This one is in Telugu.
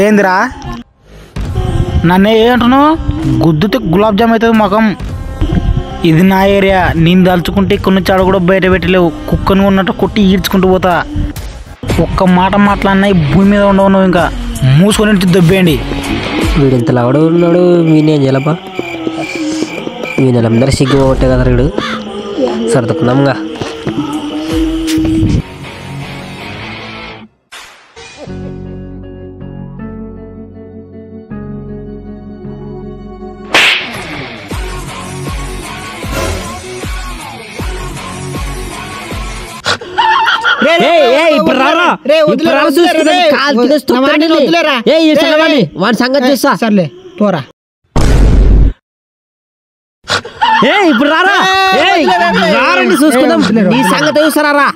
ఏందిరా నన్ను ఏంటున్నావు? గుద్దుతే గులాబ్ జామ్ అవుతుంది ముఖం. ఇది నా ఏరియా, నేను దలుచుకుంటే ఇక్కడ నుంచి ఆడ కూడా బయట పెట్టలేవు. కుక్కను ఉన్నట్టు కొట్టి ఈడ్చుకుంటూ పోతా. ఒక్క మాట మాట్లాడినా ఈ భూమి మీద ఉండవు. నువ్వు ఇంకా మూసుకొని దొబ్బేయండి. వీడు ఇంత లవడు ఉన్నాడు, వీనేం చేయాలబ్బా? వీళ్ళందరూ సిగ్గు పోగొట్టే కదా వీడు. సర్దుకుందాంగా. వాడి సంగతి చూస్తా. సర్లే పోరా. ఇప్పుడు రారా, చూసుకుందాం. నీ సంగతి చూస్తారా?